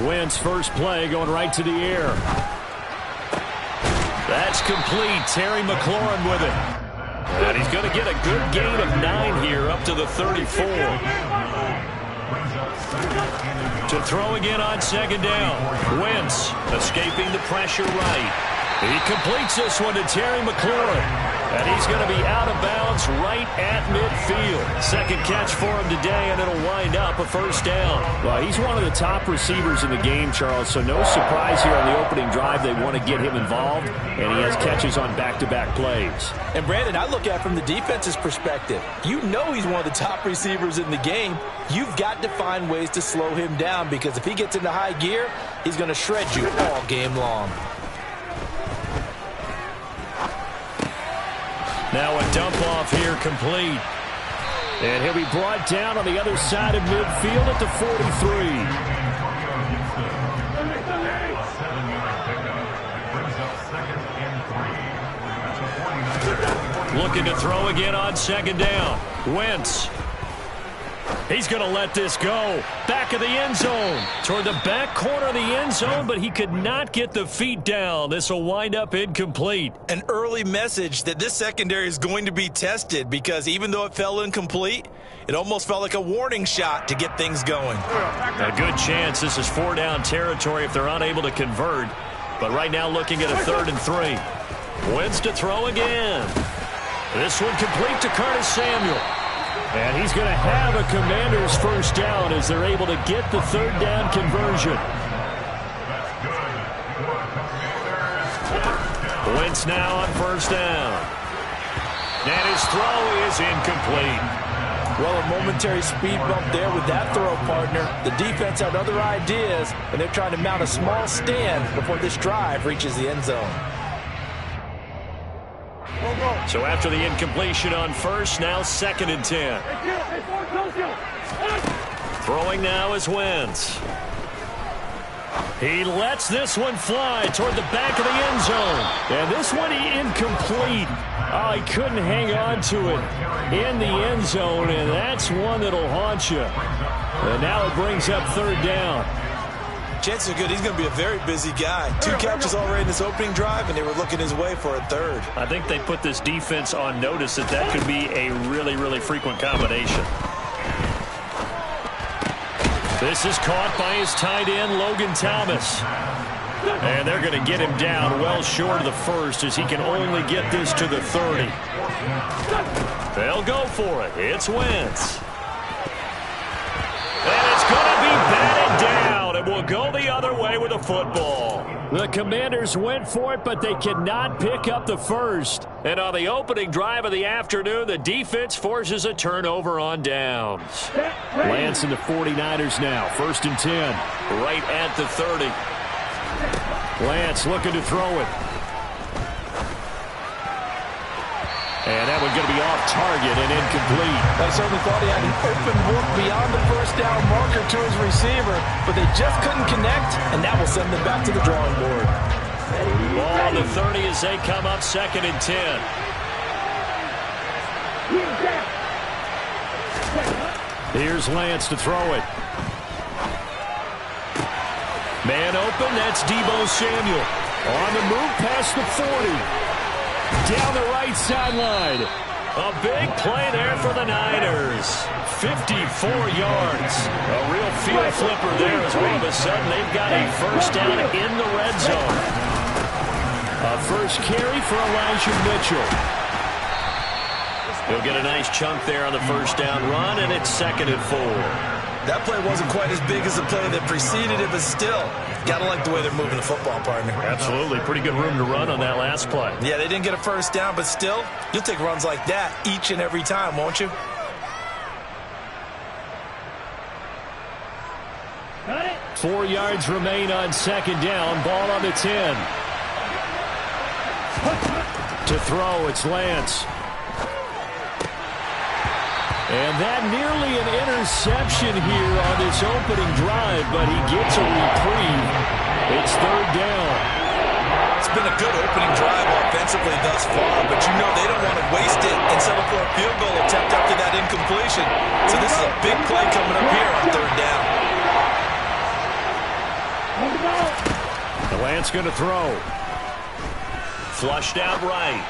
Wentz first play going right to the air. That's complete. Terry McLaurin with it. And he's going to get a good gain of 9 here up to the 34. To throw again on second down. Wentz escaping the pressure right. He completes this one to Terry McLaurin. And he's going to be out of bounds right at midfield. Second catch for him today, and it'll wind up a first down. Well, he's one of the top receivers in the game, Charles, so no surprise here on the opening drive. They want to get him involved, and he has catches on back-to-back plays. And, Brandon, I look at it from the defense's perspective. You know he's one of the top receivers in the game. You've got to find ways to slow him down because if he gets into high gear, he's going to shred you all game long. Now a dump off here complete. And he'll be brought down on the other side of midfield at the 43. Looking to throw again on second down. Wentz. He's going to let this go. Back of the end zone. Toward the back corner of the end zone, but he could not get the feet down. This will wind up incomplete. An early message that this secondary is going to be tested because even though it fell incomplete, it almost felt like a warning shot to get things going. A good chance this is 4-down territory if they're unable to convert. But right now looking at a 3rd and 3. Wentz to throw again. This one complete to Curtis Samuel. And he's going to have a Commanders first down as they're able to get the 3rd down conversion. Wentz now on first down. And his throw is incomplete. Well, a momentary speed bump there with that throw, partner. The defense had other ideas, and they're trying to mount a small stand before this drive reaches the end zone. So after the incompletion on first, now 2nd and 10. Throwing now is Wentz. He lets this one fly toward the back of the end zone. And this one incomplete. Oh, he couldn't hang on to it in the end zone, and that's one that'll haunt you. And now it brings up 3rd down. Chances are good he's going to be a very busy guy. 2 catches already in this opening drive, and they were looking his way for a 3rd. I think they put this defense on notice that could be a really, really frequent combination. This is caught by his tight end, Logan Thomas. And they're going to get him down well short of the 1st as he can only get this to the 30. They'll go for it. It's Wentz. And it's going to be batted down, and we'll go the other way with the football. The Commanders went for it, but they cannot pick up the 1st. And on the opening drive of the afternoon, the defense forces a turnover on downs. Lance and the 49ers now, 1st and 10. Right at the 30. Lance looking to throw it. And that one going to be off target and incomplete. I certainly thought he had an open look beyond the first down marker to his receiver, but they just couldn't connect, and that will send them back to the drawing board. Ball on the 30 as they come up 2nd and 10. Here's Lance to throw it. Man open, that's Deebo Samuel. On the move past the 40. Down the right sideline. A big play there for the Niners. 54 yards. A real field flipper there as all of a sudden they've got a first down in the red zone. A first carry for Elijah Mitchell. He'll get a nice chunk there on the first down run, and it's 2nd and 4. That play wasn't quite as big as the play that preceded it, but still, gotta like the way they're moving the football, partner. Absolutely. Pretty good room to run on that last play. Yeah, they didn't get a first down, but still, you'll take runs like that each and every time, won't you? 4 yards remain on 2nd down. Ball on the 10. To throw, it's Lance. And that nearly an interception here on this opening drive, but he gets a reprieve. It's 3rd down. It's been a good opening drive offensively thus far, but you know they don't want to waste it and settle for a field goal attempt after that incompletion. So this is a big play coming up here on 3rd down. Bryant's going to throw. Flushed out right.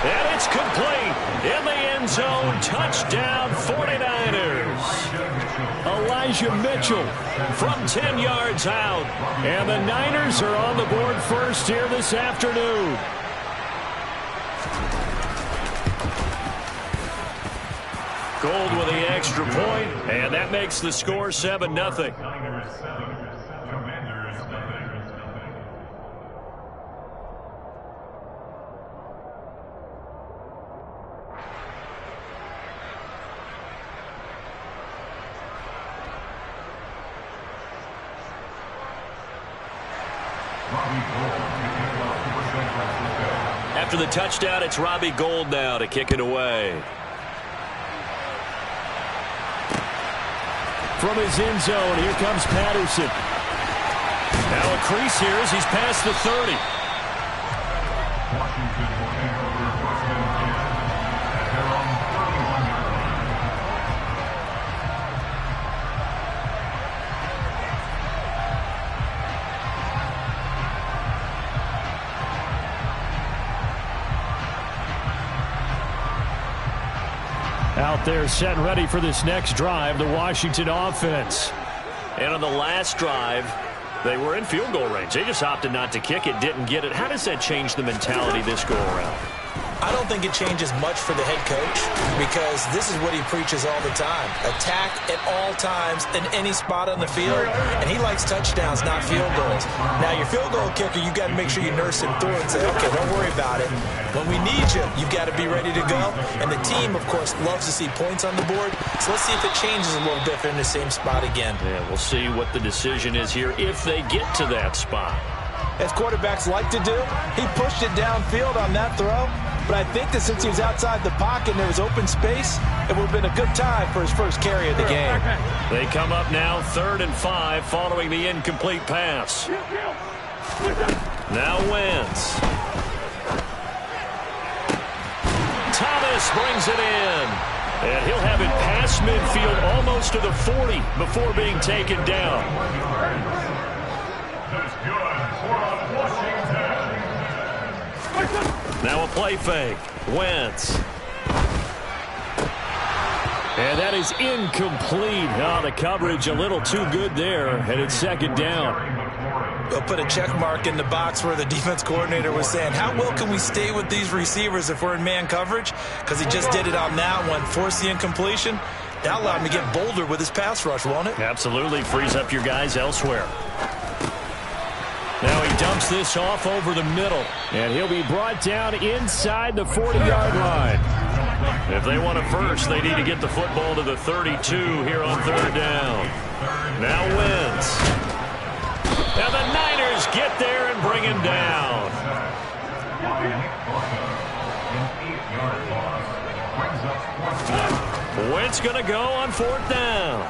And it's complete. In the end zone. Touchdown 49ers. Elijah Mitchell from 10 yards out. And the Niners are on the board first here this afternoon. Gold with the extra point, and that makes the score 7-0. After the touchdown, it's Robbie Gould now to kick it away. From his end zone, here comes Patterson. Now a crease here as he's past the 30. Out there set and ready for this next drive, the Washington offense. And on the last drive, they were in field goal range. They just opted not to kick it, didn't get it. How does that change the mentality this go around? I don't think it changes much for the head coach because this is what he preaches all the time. Attack at all times in any spot on the field, and he likes touchdowns, not field goals. Now, your field goal kicker, you got to make sure you nurse him through and say, okay, don't worry about it. When we need you, you got to be ready to go. And the team, of course, loves to see points on the board. So let's see if it changes a little bit in the same spot again. Yeah, we'll see what the decision is here if they get to that spot. As quarterbacks like to do, he pushed it downfield on that throw. But I think that since he was outside the pocket and there was open space, it would have been a good time for his first carry of the game. They come up now 3rd and 5 following the incomplete pass. Now Wentz. Thomas brings it in. And he'll have it past midfield almost to the 40 before being taken down. Now a play fake. Wentz. And that is incomplete. Oh, the coverage a little too good there. And it's 2nd down. They'll put a check mark in the box where the defense coordinator was saying, how well can we stay with these receivers if we're in man coverage? Because he just did it on that one. Forced the incompletion. That allowed him to get bolder with his pass rush, won't it? Absolutely. Frees up your guys elsewhere. Now he dumps this off over the middle. And he'll be brought down inside the 40-yard line. If they want a first, they need to get the football to the 32 here on 3rd down. Now Wentz. Now the Niners get there and bring him down. Wentz going to go on 4th down.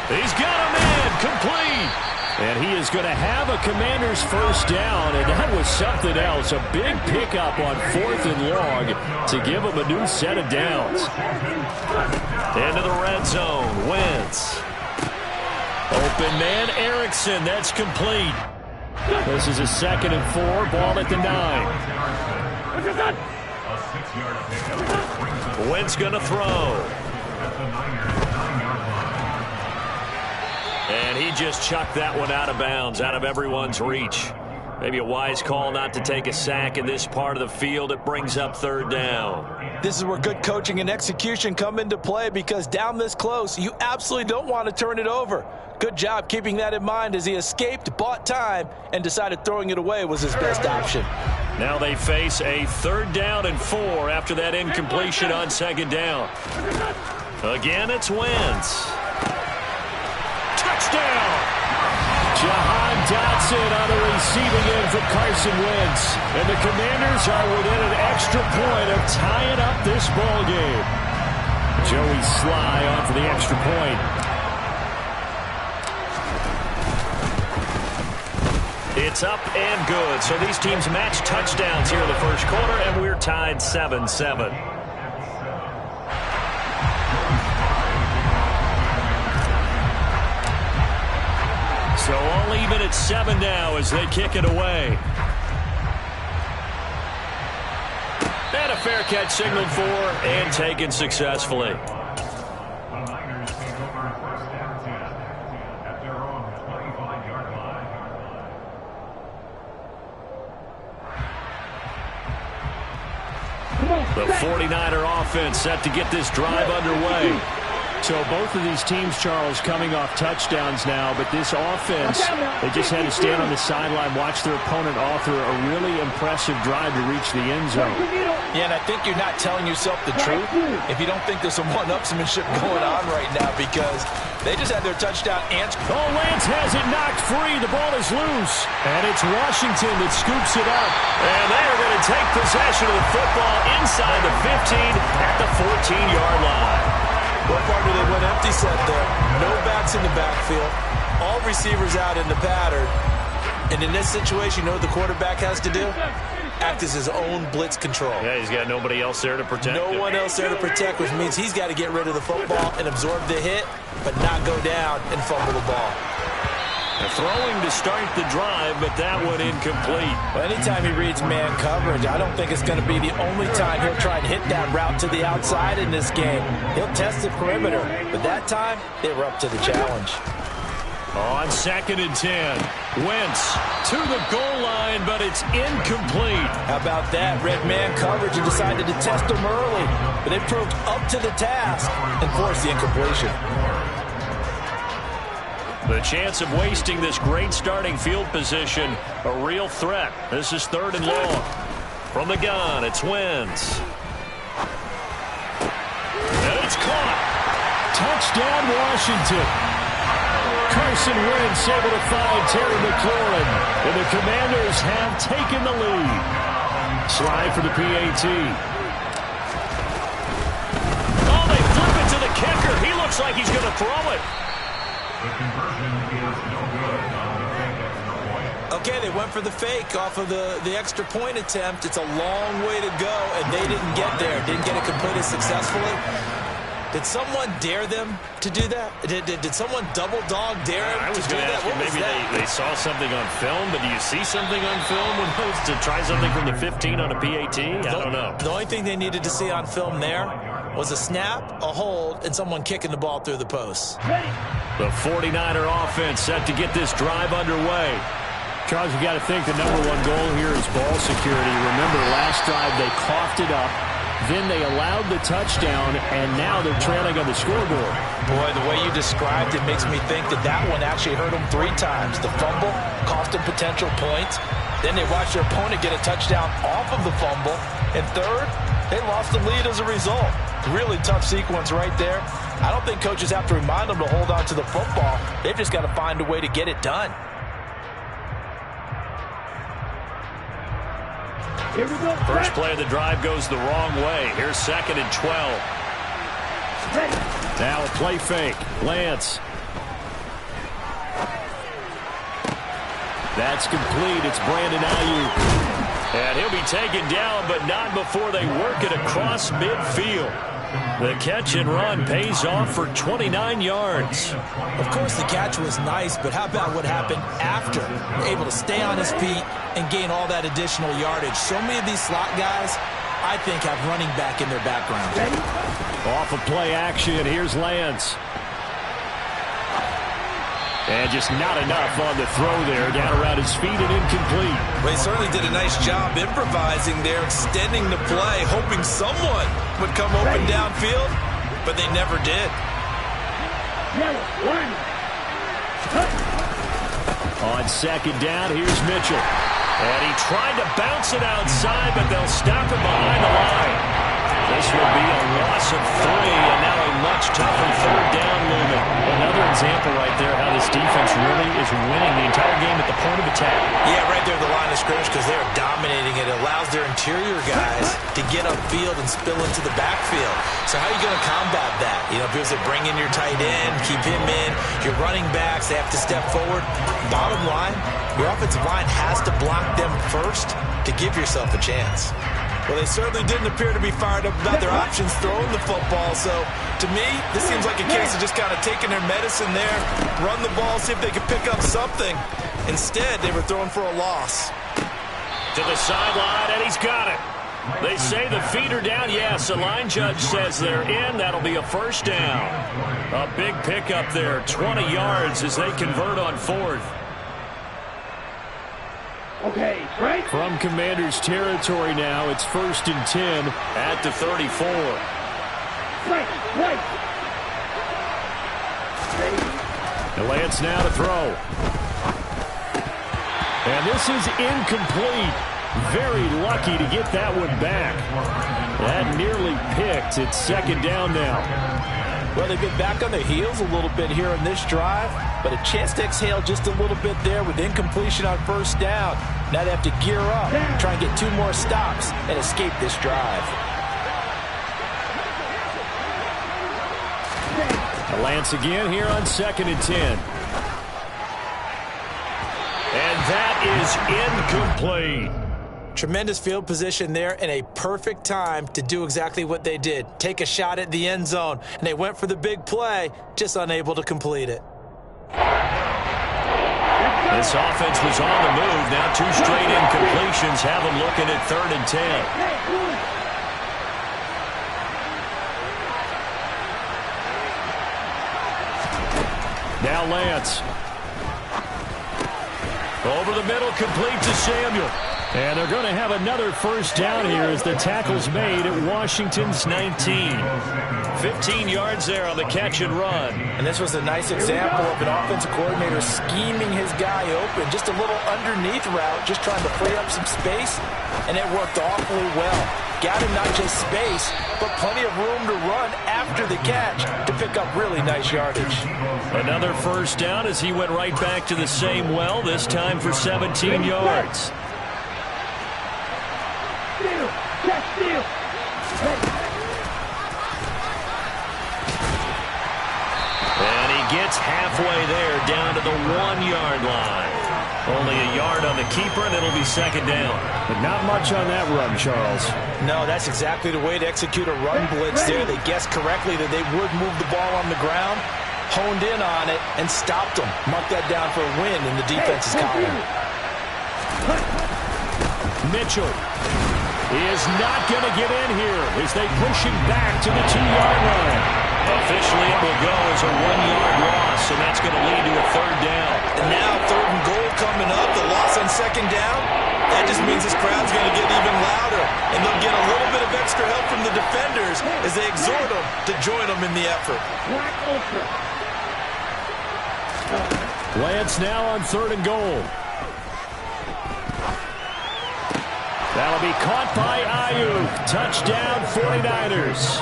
He's got him in, complete. And he is going to have a Commander's first down, and that was something else. A big pickup on 4th and long to give him a new set of downs. Into the red zone, Wentz. Open man, Erickson, that's complete. This is a 2nd and 4, ball at the 9. Wentz going to throw. And he just chucked that one out of bounds, out of everyone's reach. Maybe a wise call not to take a sack in this part of the field. It brings up 3rd down. This is where good coaching and execution come into play because down this close, you absolutely don't want to turn it over. Good job keeping that in mind as he escaped, bought time, and decided throwing it away was his best option. Now they face a 3rd down and 4 after that incompletion on 2nd down. Again, it's Wentz. Touchdown! Jahan Dotson on the receiving end for Carson Wentz. And the Commanders are within an extra point of tying up this ball game. Joey Sly on for the extra point. It's up and good. So these teams match touchdowns here in the first quarter, and we're tied 7-7. So Still even at 7 now as they kick it away. And a fair catch signaled for and taken successfully. The 49er offense set to get this drive underway. So both of these teams, Charles, coming off touchdowns now, but this offense, they just had to stand on the sideline, watch their opponent author a really impressive drive to reach the end zone. Yeah, and I think you're not telling yourself the truth if you don't think there's some one-upsmanship going on right now, because they just had their touchdown answered. Oh, Lance has it knocked free. The ball is loose. And it's Washington that scoops it up. And they are going to take possession of the football inside the 15 at the 14-yard line. Well, partner, they went empty set there. No backs in the backfield. All receivers out in the pattern. And in this situation, you know what the quarterback has to do? Act as his own blitz control. Yeah, he's got nobody else there to protect him. No one else there to protect, which means he's got to get rid of the football and absorb the hit, but not go down and fumble the ball. Throwing to start the drive, but that one incomplete. Well, anytime he reads man coverage, I don't think it's going to be the only time he'll try and hit that route to the outside in this game. He'll test the perimeter, but that time, they were up to the challenge. On 2nd and 10, Wentz to the goal line, but it's incomplete. How about that? Red man coverage and decided to test him early, but they proved up to the task and forced the incompletion. The chance of wasting this great starting field position, a real threat. This is 3rd and long. From the gun, it's Wentz. And it's caught. Touchdown, Washington. Carson Wentz able to find Terry McLaurin, and the Commanders have taken the lead. Slide for the PAT. Oh, they flip it to the kicker. He looks like he's going to throw it. Okay, they went for the fake off of the extra point attempt. It's a long way to go, and they didn't get there. Didn't get it completed successfully. Did someone dare them to do that? Did someone double dog dare them to do that? Maybe they saw something on film, but do you see something on film when those to try something from the 15 on a PAT? I don't know. The only thing they needed to see on film there was a snap, a hold, and someone kicking the ball through the posts. The 49er offense set to get this drive underway. Charles, you got to think the #1 goal here is ball security. Remember, last drive they coughed it up, then they allowed the touchdown, and now they're trailing on the scoreboard. Boy, the way you described it makes me think that one actually hurt them 3 times. The fumble cost them potential points. Then they watched their opponent get a touchdown off of the fumble. And third, they lost the lead as a result. Really tough sequence right there. I don't think coaches have to remind them to hold on to the football. They've just got to find a way to get it done. Here we go. First play of the drive goes the wrong way. Here's 2nd and 12. Now a play fake. Lance. That's complete. It's Brandon Ayuk. And he'll be taken down, but not before they work it across midfield. The catch and run pays off for 29 yards. Of course, the catch was nice, but how about what happened after? Able to stay on his feet and gain all that additional yardage. So many of these slot guys, I think, have running back in their background. Off of play action, here's Lance. And just not enough on the throw there, down around his feet and incomplete. Well, he certainly did a nice job improvising there, extending the play, hoping someone would come open downfield, but they never did. On 2nd down, here's Mitchell. And he tried to bounce it outside, but they'll stop him behind the line. This will be a loss of 3, and now a much tougher 3rd down movement. Another example right there how this defense really is winning the entire game at the point of attack. Yeah, right there at the line of scrimmage, because they're dominating it. It allows their interior guys to get upfield and spill into the backfield. So how are you going to combat that? You know, because they bring in your tight end, keep him in. Your running backs, they have to step forward. Bottom line, your offensive line has to block them first to give yourself a chance. Well, they certainly didn't appear to be fired up about their options throwing the football. So, to me, this seems like a case of just kind of taking their medicine there, run the ball, see if they could pick up something. Instead, they were throwing for a loss. To the sideline, and he's got it. They say the feet are down. Yes, the line judge says they're in. That'll be a first down. A big pickup there, 20 yards as they convert on fourth. Okay, right. From Commanders territory now, it's 1st and 10 at the 34. Right. And Lance now to throw. And this is incomplete. Very lucky to get that one back. That nearly picked. It's 2nd down now. Well, they've been back on their heels a little bit here on this drive, but a chance to exhale just a little bit there with incompletion on 1st down. Now they have to gear up, try and get 2 more stops, and escape this drive. Lance again here on 2nd and 10. And that is incomplete. Tremendous field position there and a perfect time to do exactly what they did. Take a shot at the end zone. And they went for the big play, just unable to complete it. This offense was on the move. Now 2 straight incompletions have them looking at 3rd and 10. Now Lance. Over the middle, complete to Samuel. And they're going to have another first down here as the tackle's made at Washington's 19. 15 yards there on the catch and run. And this was a nice example of an offensive coordinator scheming his guy open. Just a little underneath route, just trying to free up some space. And it worked awfully well. Got him not just space, but plenty of room to run after the catch to pick up really nice yardage. Another first down as he went right back to the same well, this time for 17 yards. And he gets halfway there down to the 1-yard line. Only a yard on the keeper, and it'll be 2nd down. But not much on that run, Charles. No, that's exactly the way to execute a run blitz there. They guessed correctly that they would move the ball on the ground, honed in on it, and stopped them. Mark that down for a win in the defense's column. Mitchell is not going to get in here as they push him back to the 2-yard line. Officially, it will go as a 1-yard loss, and that's going to lead to a 3rd down. And now 3rd and goal coming up, the loss on 2nd down. That just means this crowd's going to get even louder, and they'll get a little bit of extra help from the defenders as they exhort them to join them in the effort. Lance now on 3rd and goal. That'll be caught by Ayuk. Touchdown 49ers.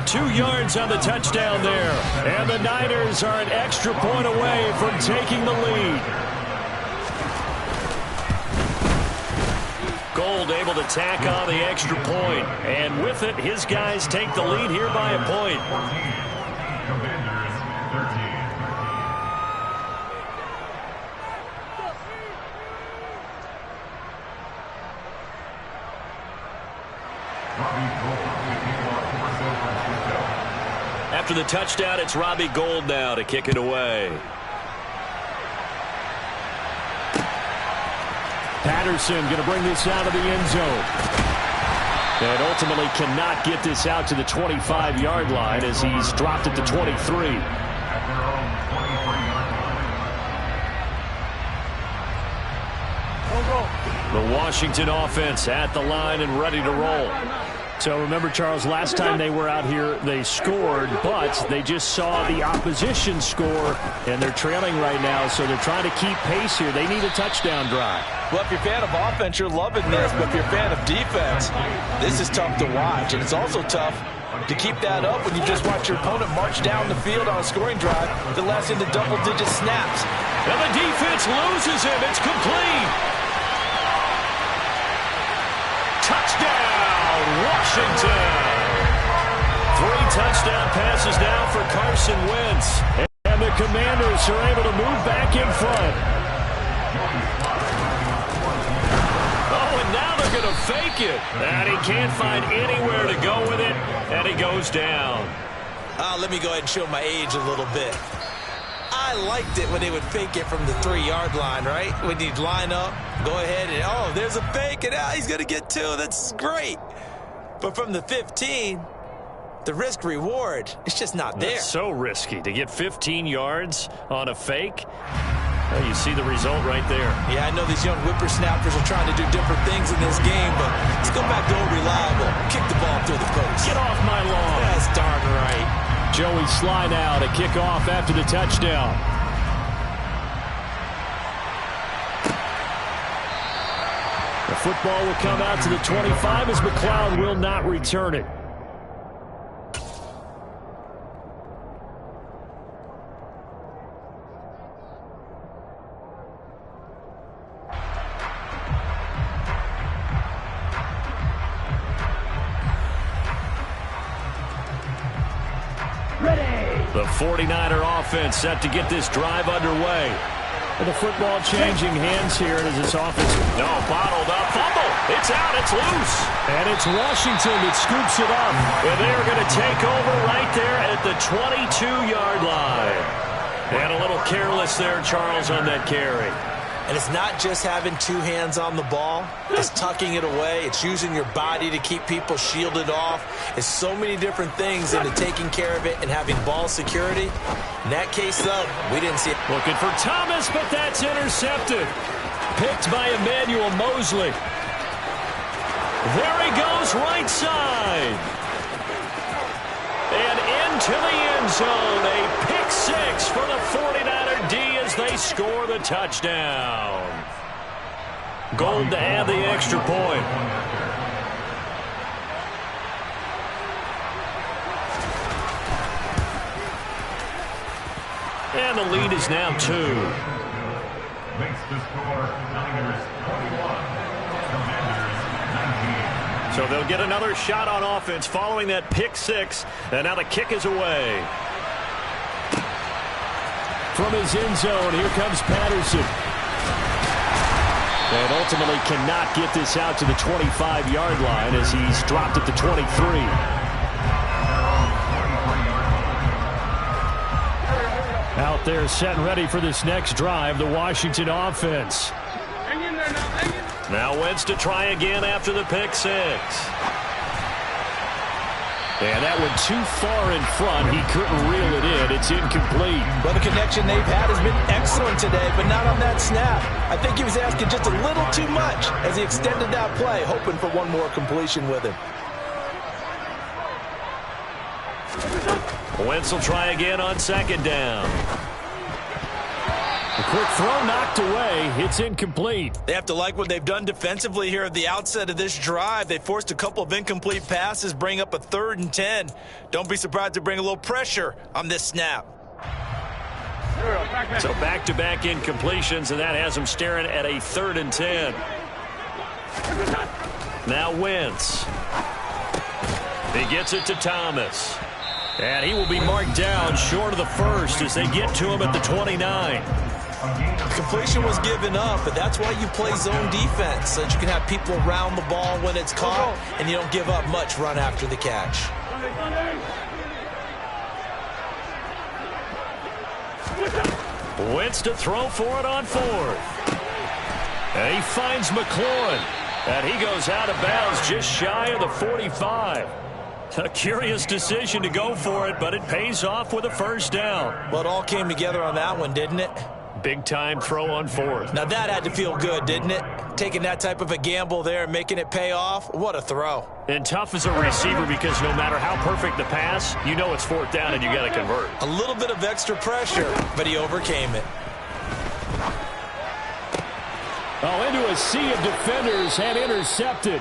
2 yards on the touchdown there. And the Niners are an extra point away from taking the lead. Gold able to tack on the extra point. And with it, his guys take the lead here by a point. After the touchdown, it's Robbie Gould now to kick it away. Patterson going to bring this out of the end zone. And ultimately cannot get this out to the 25-yard line as he's dropped at the 23. The Washington offense at the line and ready to roll. So remember, Charles, last time they were out here, they scored, but they just saw the opposition score, and they're trailing right now, so they're trying to keep pace here. They need a touchdown drive. Well, if you're a fan of offense, you're loving this, but if you're a fan of defense, this is tough to watch, and it's also tough to keep that up when you just watch your opponent march down the field on a scoring drive that lasts into double-digit snaps. And the defense loses him. It's complete. Touchdown, Washington. 3 touchdown passes now for Carson Wentz. And the Commanders are able to move back in front. Oh, and now they're going to to fake it. And he can't find anywhere to go with it, and he goes down. Let me go ahead and show my age a little bit. I liked it when they would fake it from the 3-yard line, right? When you'd line up, go ahead and, oh, there's a fake, and he's going to get 2. That's great. But from the 15, the risk-reward, it's just not there. That's so risky to get 15 yards on a fake. Well, you see the result right there. Yeah, I know these young whippersnappers are trying to do different things in this game, but let's go back to old reliable. Kick the ball through the post. Get off my lawn. That's darn right. Joey Sly now to kick off after the touchdown. The football will come out to the 25 as McLeod will not return it. The 49er offense set to get this drive underway. And the football changing hands here as it's offense. No, bottled up. Fumble. It's out. It's loose. And it's Washington that scoops it up. And they're going to take over right there at the 22-yard line. And a little careless there, Charles, on that carry. And it's not just having 2 hands on the ball. It's tucking it away. It's using your body to keep people shielded off. It's so many different things into taking care of it and having ball security. In that case, though, we didn't see it. Looking for Thomas, but that's intercepted. Picked by Emmanuel Mosley. There he goes, right side. And into the end zone. A pick 6 for the 49er D as they score the touchdown. Gold to add the extra point. And the lead is now 2. Makes the score Niners 21, Commanders 19. So they'll get another shot on offense following that pick 6. And now the kick is away. From his end zone, here comes Patterson. And ultimately cannot get this out to the 25-yard line as he's dropped at the 23. Out there set and ready for this next drive, the Washington offense. Now Wentz to try again after the pick 6. And that went too far in front. He couldn't reel it in. It's incomplete. Well, the connection they've had has been excellent today, but not on that snap. I think he was asking just a little too much as he extended that play, hoping for one more completion with him. Wentz will try again on 2nd down. A quick throw knocked away. It's incomplete. They have to like what they've done defensively here at the outset of this drive. They forced a couple of incomplete passes, bring up a 3rd and 10. Don't be surprised to bring a little pressure on this snap. So back-to-back incompletions, and that has them staring at a 3rd and 10. Now Wentz. He gets it to Thomas. And he will be marked down short of the 1st as they get to him at the 29. Completion was given up, but that's why you play zone defense, so that you can have people around the ball when it's caught, and you don't give up much run after the catch. Wentz to throw for it on 4th. And he finds McLaurin. And he goes out of bounds just shy of the 45. A curious decision to go for it, but it pays off with a 1st down. Well, it all came together on that one, didn't it? Big-time throw on 4th. Now that had to feel good, didn't it? Taking that type of a gamble there and making it pay off. What a throw. And tough as a receiver because no matter how perfect the pass, you know it's 4th down and you got to convert. A little bit of extra pressure, but he overcame it. Oh, into a sea of defenders and intercepted.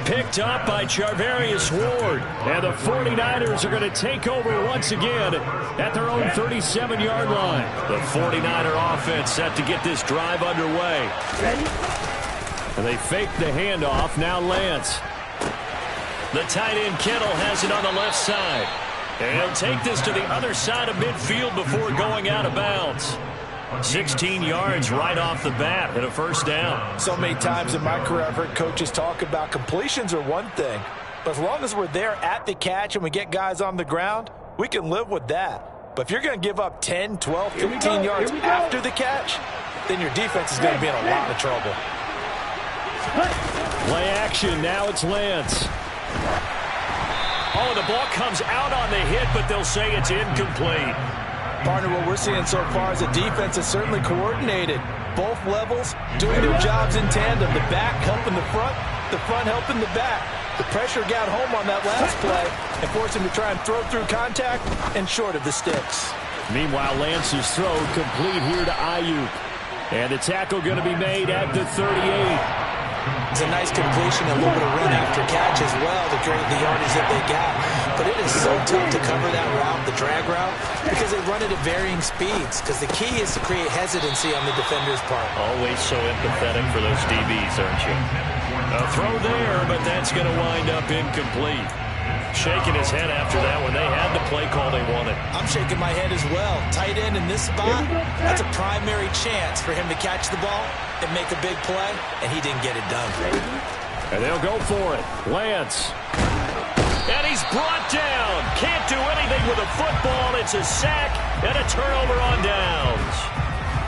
Picked up by Charvarius Ward. And the 49ers are going to take over once again at their own 37-yard line. The 49er offense set to get this drive underway. And they fake the handoff. Now Lance. The tight end Kittle has it on the left side. And he'll take this to the other side of midfield before going out of bounds. 16 yards right off the bat and a first down. So many times in my career I've heard coaches talk about completions are one thing, but as long as we're there at the catch and we get guys on the ground, we can live with that. But if you're going to give up 10, 12, 15 yards after the catch, then your defense is going to be in a lot of trouble. Play action. Now it's Lance. Oh, the ball comes out on the hit, but they'll say it's incomplete. Partner, what we're seeing so far is the defense is certainly coordinated. Both levels doing their jobs in tandem. The back helping the front helping the back. The pressure got home on that last play and forced him to try and throw through contact and short of the sticks. Meanwhile, Lance's throw complete here to Ayuk. And the tackle going to be made at the 38. It's a nice completion, a little bit of run after catch as well to create the yardage that they got. But it is so tough to cover that route, the drag route, because they run it at varying speeds. Because the key is to create hesitancy on the defender's part. Always so empathetic for those DBs, aren't you? A throw there, but that's going to wind up incomplete. Shaking his head after that when they had the play call they wanted. I'm shaking my head as well. Tight end in this spot, that's a primary chance for him to catch the ball and make a big play, and he didn't get it done. And they'll go for it. Lance. And he's brought down. Can't do anything with a football. It's a sack and a turnover on downs.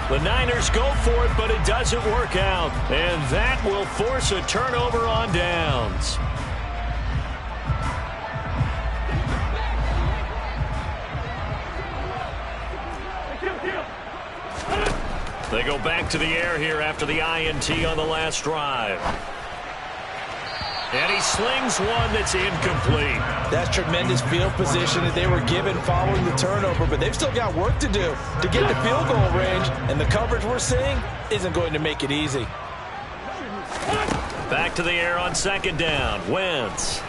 The Niners go for it, but it doesn't work out. And that will force a turnover on downs. They go back to the air here after the INT on the last drive. And he slings one that's incomplete. That's tremendous field position that they were given following the turnover, but they've still got work to do to get to field goal range, and the coverage we're seeing isn't going to make it easy. Back to the air on second down. Wentz.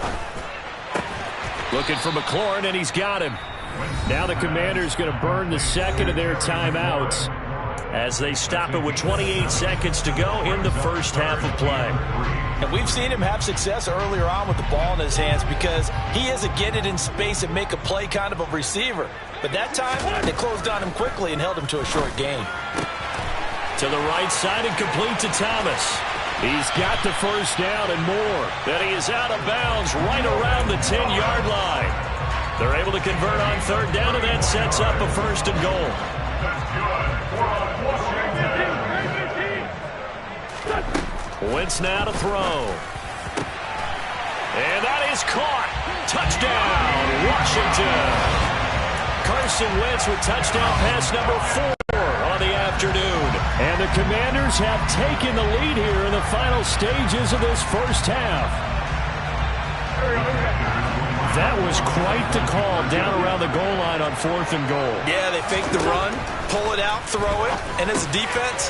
Looking for McLaurin, and he's got him. Now the Commanders going to burn the second of their timeouts as they stop it with 28 seconds to go in the first half of play. And we've seen him have success earlier on with the ball in his hands because he is a get it in space and make a play kind of a receiver. But that time, they closed on him quickly and held him to a short gain. To the right side and complete to Thomas. He's got the first down and more. Then he is out of bounds right around the 10-yard line. They're able to convert on third down, and that sets up a first and goal. Wentz now to throw. And that is caught. Touchdown, Washington. Carson Wentz with touchdown pass number 4 on the afternoon. And the Commanders have taken the lead here in the final stages of this first half. That was quite the call down around the goal line on 4th and goal. Yeah, they fake the run, pull it out, throw it, and as a defense,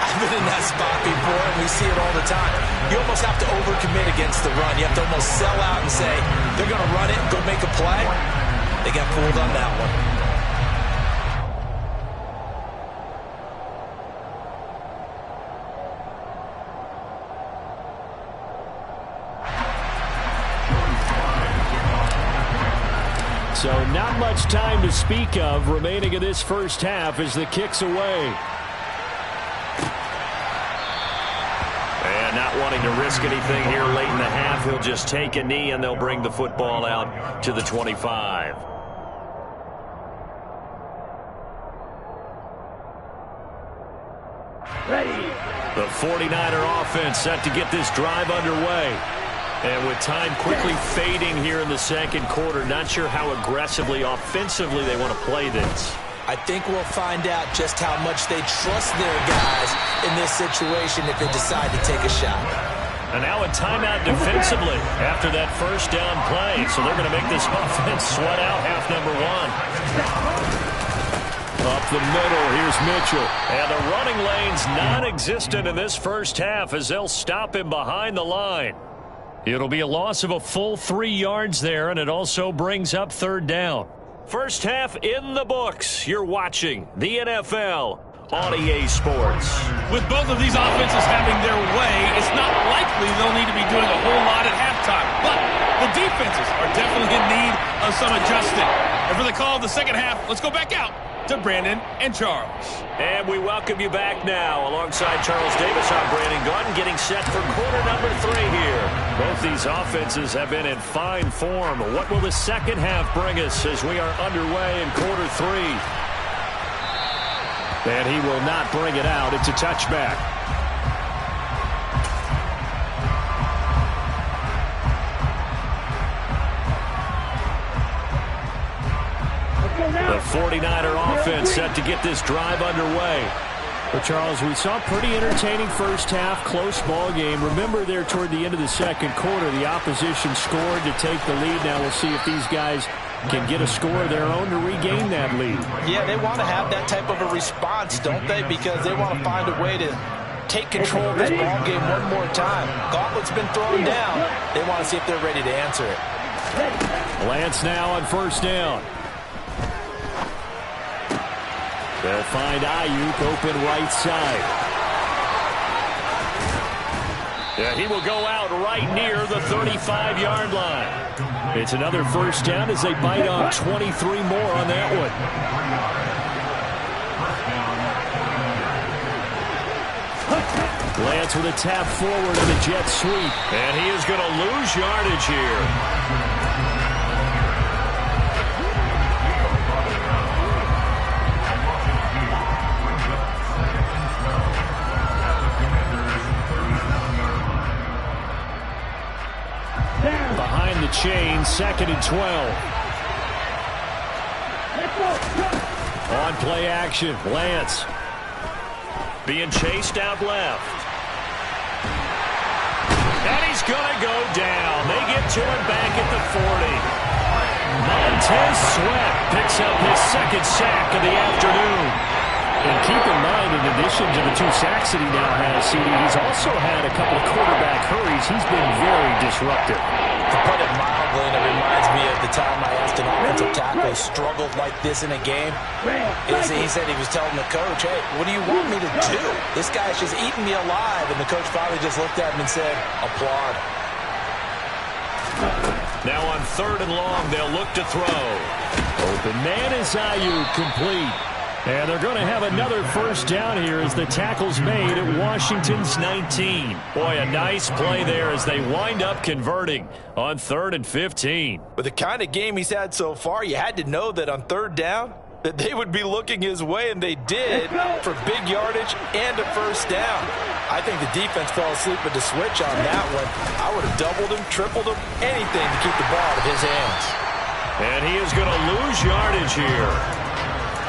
I've been in that spot before, and we see it all the time. You almost have to overcommit against the run. You have to almost sell out and say, they're going to run it and go make a play. They got fooled on that one. So not much time to speak of remaining in this first half as the kick's away. And not wanting to risk anything here late in the half, he'll just take a knee and they'll bring the football out to the 25. The 49er offense set to get this drive underway. And with time quickly fading here in the second quarter, not sure how aggressively, offensively they want to play this. I think we'll find out just how much they trust their guys in this situation if they decide to take a shot. And now a timeout defensively after that first down play. So they're going to make this offense sweat out half number 1. Up the middle, here's Mitchell. And the running lane's non-existent in this first half as they'll stop him behind the line. It'll be a loss of a full 3 yards there, and it also brings up third down. First half in the books. You're watching the NFL on EA Sports. With both of these offenses having their way, it's not likely they'll need to be doing a whole lot at halftime. But the defenses are definitely in need of some adjusting. And for the call of the second half, let's go back out to Brandon and Charles. And we welcome you back now. Alongside Charles Davis, I'm Brandon Gaudin, getting set for quarter number 3 here. Both these offenses have been in fine form. What will the second half bring us as we are underway in quarter 3? And he will not bring it out. It's a touchback. The 49er offense set to get this drive underway. But Charles, we saw a pretty entertaining first half, close ball game. Remember there toward the end of the second quarter, the opposition scored to take the lead. Now we'll see if these guys can get a score of their own to regain that lead. Yeah, they want to have that type of a response, don't they? Because they want to find a way to take control of this ball game one more time. Gauntlet's been thrown down. They want to see if they're ready to answer it. Lance now on first down. They'll find Ayuk open right side. Yeah, he will go out right near the 35-yard line. It's another first down as they bite on 23 more on that one. Lance with a tap forward and a jet sweep. And he is going to lose yardage here. Behind the chain, 2nd and 12. On play action, Lance. Being chased out left. And he's going to go down. They get to him back at the 40. Montez Sweat picks up his second sack of the afternoon. And keep in mind, in addition to the 2 sacks that he now has, CD, he's also had a couple of quarterback hurries. He's been very disruptive. To put it mildly, and it reminds me of the time I asked an offensive tackle struggled like this in a game. He said he was telling the coach, hey, what do you want me to do? This guy's just eating me alive. And the coach finally just looked at him and said, applaud. Now on 3rd and long, they'll look to throw. Open man is Ayuk, complete. And they're going to have another first down here as the tackle's made at Washington's 19. Boy, a nice play there as they wind up converting on 3rd and 15. With the kind of game he's had so far, you had to know that on 3rd down, that they would be looking his way, and they did, for big yardage and a first down. I think the defense fell asleep with the switch on that one. I would have doubled him, tripled him, anything to keep the ball out of his hands. And he is going to lose yardage here.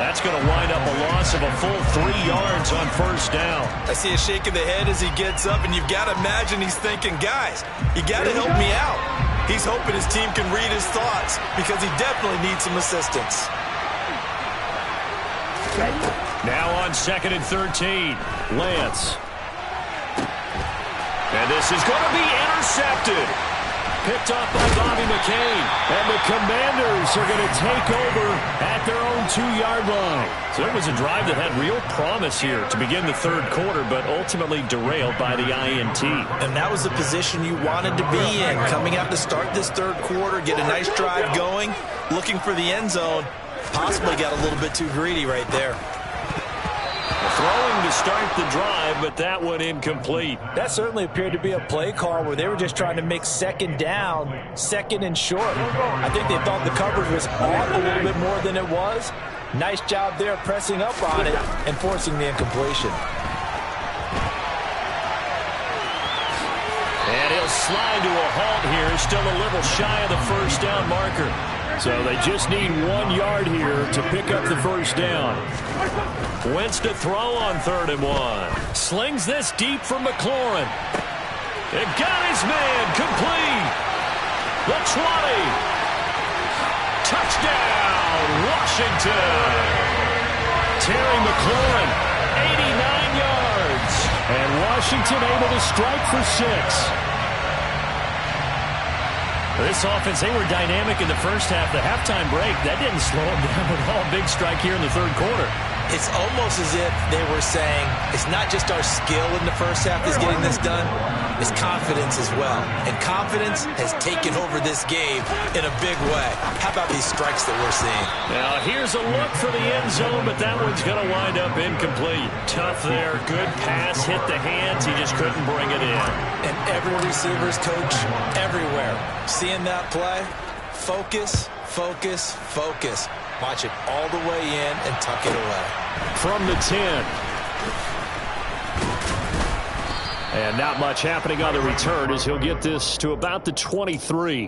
That's going to wind up a loss of a full 3 yards on first down. I see a shake of the head as he gets up, and you've got to imagine he's thinking, guys, you got to help me out. He's hoping his team can read his thoughts because he definitely needs some assistance. Now on 2nd and 13, Lance. And this is going to be intercepted. Picked off by Bobby McCain. And the Commanders are going to take over at their own 2-yard line. So it was a drive that had real promise here to begin the 3rd quarter, but ultimately derailed by the INT. And that was the position you wanted to be in. Coming out to start this 3rd quarter, get a nice drive going, looking for the end zone. Possibly got a little bit too greedy right there. Throwing to start the drive, but that one incomplete. That certainly appeared to be a play call where they were just trying to make 2nd down, 2nd and short. I think they thought the coverage was off a little bit more than it was. Nice job there pressing up on it and forcing the incompletion. And he'll slide to a halt here, still a little shy of the first down marker. So they just need 1 yard here to pick up the first down. Wentz to throw on 3rd and 1. Slings this deep from McLaurin. It got his man complete. The 20. Touchdown, Washington. Terry McLaurin, 89 yards. And Washington able to strike for 6. This offense, they were dynamic in the first half. The halftime break, that didn't slow them down at all. Big strike here in the 3rd quarter. It's almost as if they were saying, it's not just our skill in the first half that's getting this done, it's confidence as well. And confidence has taken over this game in a big way. How about these strikes that we're seeing? Now, here's a look for the end zone, but that one's going to wind up incomplete. Tough there. Good pass. Hit the hands. He just couldn't bring it in. And every receiver's coach everywhere. Seeing that play, focus, focus, focus. Watch it all the way in and tuck it away. From the 10. And not much happening on the return as he'll get this to about the 23.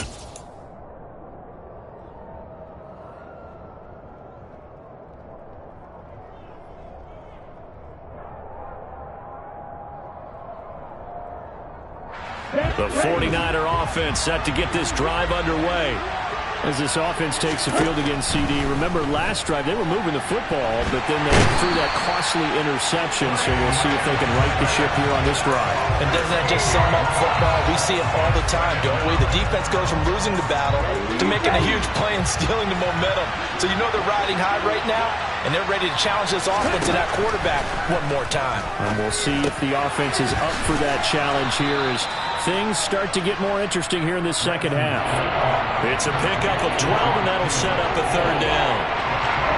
The 49er offense set to get this drive underway. As this offense takes the field against CD, remember last drive they were moving the football, but then they threw that costly interception, so we'll see if they can right the ship here on this drive. And doesn't that just sum up football? We see it all the time, don't we? The defense goes from losing the battle to making a huge play and stealing the momentum. So you know they're riding high right now, and they're ready to challenge this offense and that quarterback one more time. And we'll see if the offense is up for that challenge here as things start to get more interesting here in this second half. It's a pickup of 12, and that'll set up a third down.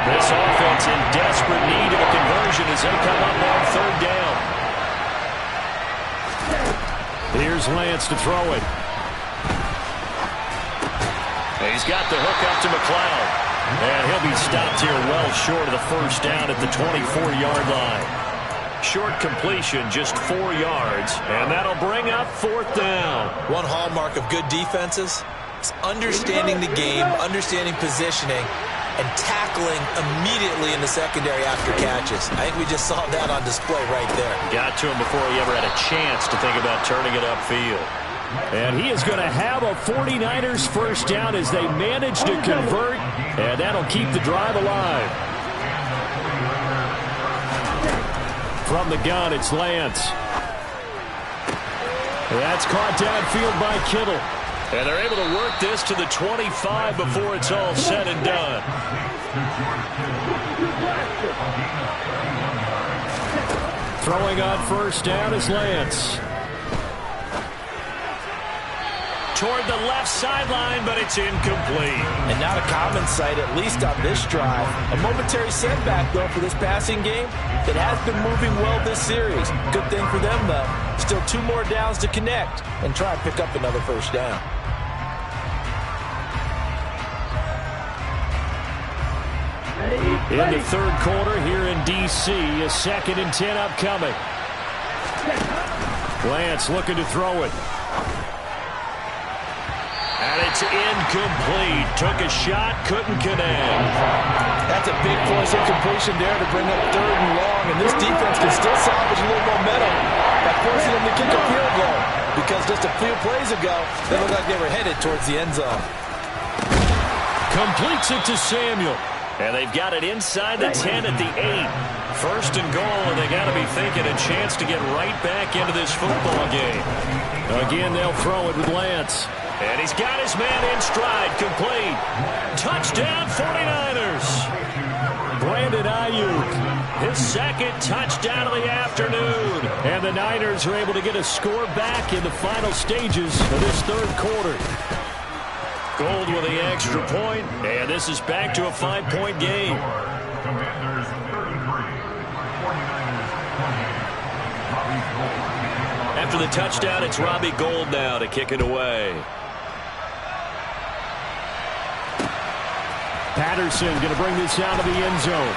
This offense in desperate need of a conversion as they come up on third down. Here's Lance to throw it. He's got the hook up to McLeod. And he'll be stopped here well short of the first down at the 24-yard line. Short completion, just 4 yards, and that'll bring up fourth down. One hallmark of good defenses is understanding the game, understanding positioning, and tackling immediately in the secondary after catches. I think we just saw that on display right there. Got to him before he ever had a chance to think about turning it upfield. And he is going to have a 49ers first down as they manage to convert, and that'll keep the drive alive. From the gun, it's Lance. That's caught downfield by Kittle. And they're able to work this to the 25 before it's all said and done. Throwing on first down is Lance. Toward the left sideline, but it's incomplete. And not a common sight, at least on this drive. A momentary setback, though, for this passing game. It has been moving well this series. Good thing for them, though. Still 2 more downs to connect and try and pick up another first down. In the third quarter here in D.C., a 2nd and 10 upcoming. Lance looking to throw it. And it's incomplete. Took a shot, couldn't connect. That's a big force incompletion there to bring up 3rd and long, and this defense can still salvage a little momentum by forcing them to kick a field goal, because just a few plays ago, they looked like they were headed towards the end zone. Completes it to Samuel. And they've got it inside the 10 at the 8. First and goal, and they got to be thinking a chance to get right back into this football game. Again, they'll throw it with Lance. And he's got his man in stride, complete. Touchdown, 49ers. Brandon Ayuk, his 2nd touchdown of the afternoon. And the Niners are able to get a score back in the final stages of this 3rd quarter. Gold with the extra point, and this is back to a 5-point game. Commanders 33, 49ers 28. After the touchdown, it's Robbie Gould now to kick it away. Patterson going to bring this out of the end zone.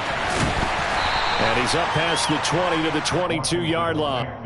And he's up past the 20 to the 22-yard line.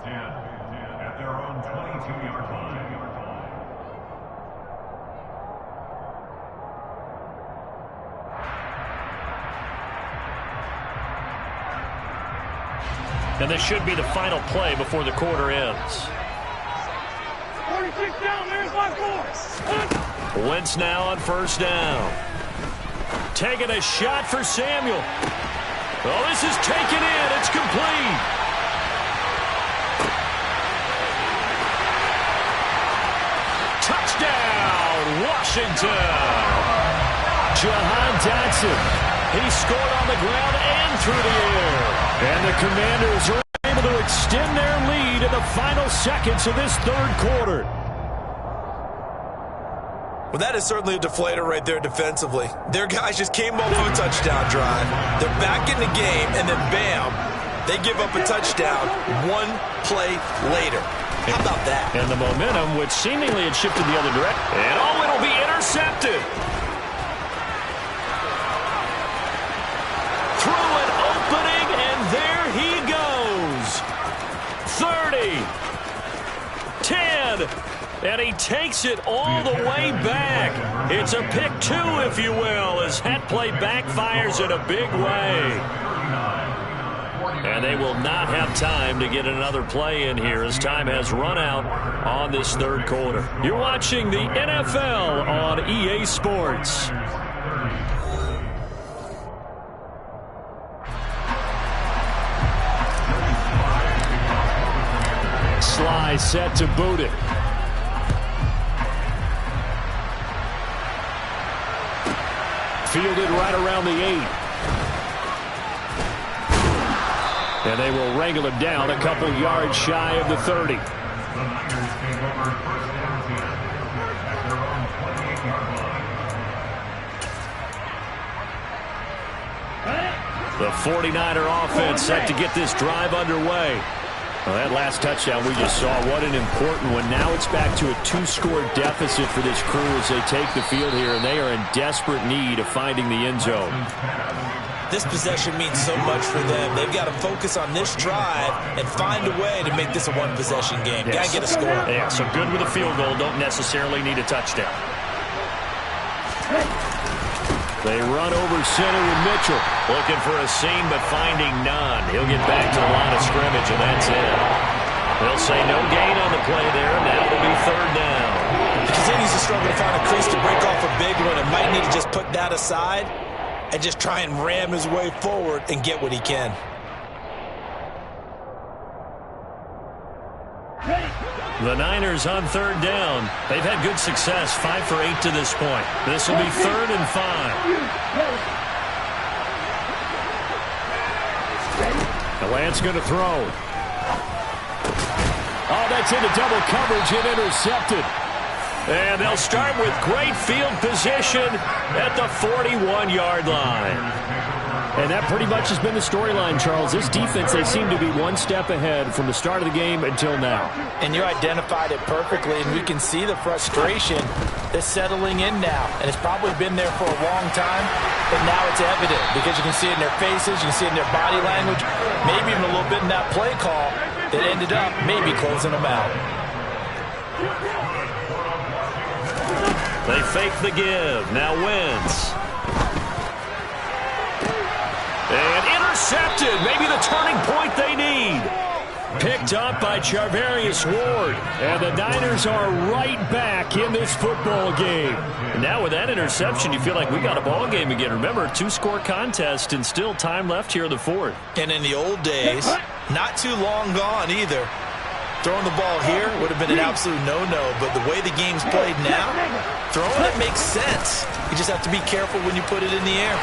At their own 22-yard line. And this should be the final play before the quarter ends. 46 down, there's my 4. Wentz now on first down. Taking a shot for Samuel. Oh, this is taken in. It's complete. Touchdown, Washington. Jahan Dotson. He scored on the ground and through the air. And the Commanders are able to extend their lead in the final seconds of this third quarter. Well, that is certainly a deflator right there defensively. Their guys just came off of a touchdown drive. They're back in the game, and then bam, they give up a touchdown one play later. How about that? And the momentum, which seemingly had shifted the other direction. And oh, it'll be intercepted. Through an opening, and there he goes. 30. 10. And he takes it all the way back. It's a pick two, if you will, as that play backfires in a big way. And they will not have time to get another play in here as time has run out on this third quarter. You're watching the NFL on EA Sports. Sly set to boot it. Fielded right around the 8. And they will wrangle him down a couple yards shy of the 30. The 49er offense set to get this drive underway. Well, that last touchdown we just saw, what an important one. Now it's back to a 2-score deficit for this crew as they take the field here, and they are in desperate need of finding the end zone. This possession means so much for them. They've got to focus on this drive and find a way to make this a one-possession game. Yes. Got to get a score. Yeah, so good with a field goal. Don't necessarily need a touchdown. They run over center with Mitchell. Looking for a seam, but finding none. He'll get back to the line of scrimmage, and that's it. They'll say no gain on the play there. Now it'll be third down. He continues to struggle to find a crease to break off a big one and might need to just put that aside and just try and ram his way forward and get what he can. The Niners on third down. They've had good success, 5 for 8 to this point. This will be 3rd and 5. The Lance going to throw. Oh, that's into double coverage and intercepted. And they'll start with great field position at the 41-yard line. And that pretty much has been the storyline, Charles. This defense, they seem to be one step ahead from the start of the game until now. And you identified it perfectly, and we can see the frustration that's settling in now. And it's probably been there for a long time, but now it's evident because you can see it in their faces, you can see it in their body language, maybe even a little bit in that play call that ended up maybe closing them out. They fake the give. Now Wentz. And intercepted. Maybe the turning point they need. Picked up by Charvarius Ward. And the Niners are right back in this football game. And now with that interception, you feel like we got a ball game again. Remember, 2-score contest and still time left here in the 4th. And in the old days, not too long gone either, throwing the ball here would have been an absolute no-no. But the way the game's played now, throwing it makes sense. You just have to be careful when you put it in the air.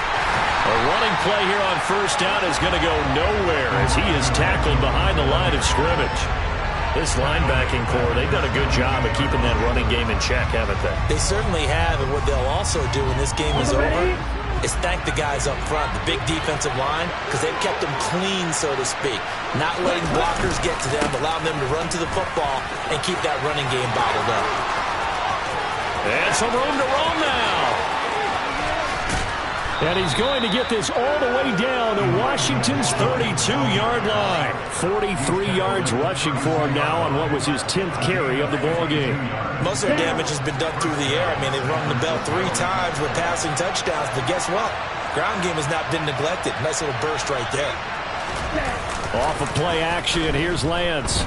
A running play here on first down is going to go nowhere as he is tackled behind the line of scrimmage. This linebacking core, they've done a good job of keeping that running game in check, haven't they? They certainly have, and what they'll also do when this game is over is thank the guys up front, the big defensive line, because they've kept them clean, so to speak. Not letting blockers get to them, allowing them to run to the football and keep that running game bottled up. And some room to roam now. And he's going to get this all the way down to Washington's 32-yard line. 43 yards rushing for him now on what was his 10th carry of the ball game. Most of the damage has been done through the air. I mean, they've rung the bell 3 times with passing touchdowns, but guess what? Ground game has not been neglected. Nice little burst right there. Off of play action, here's Lance.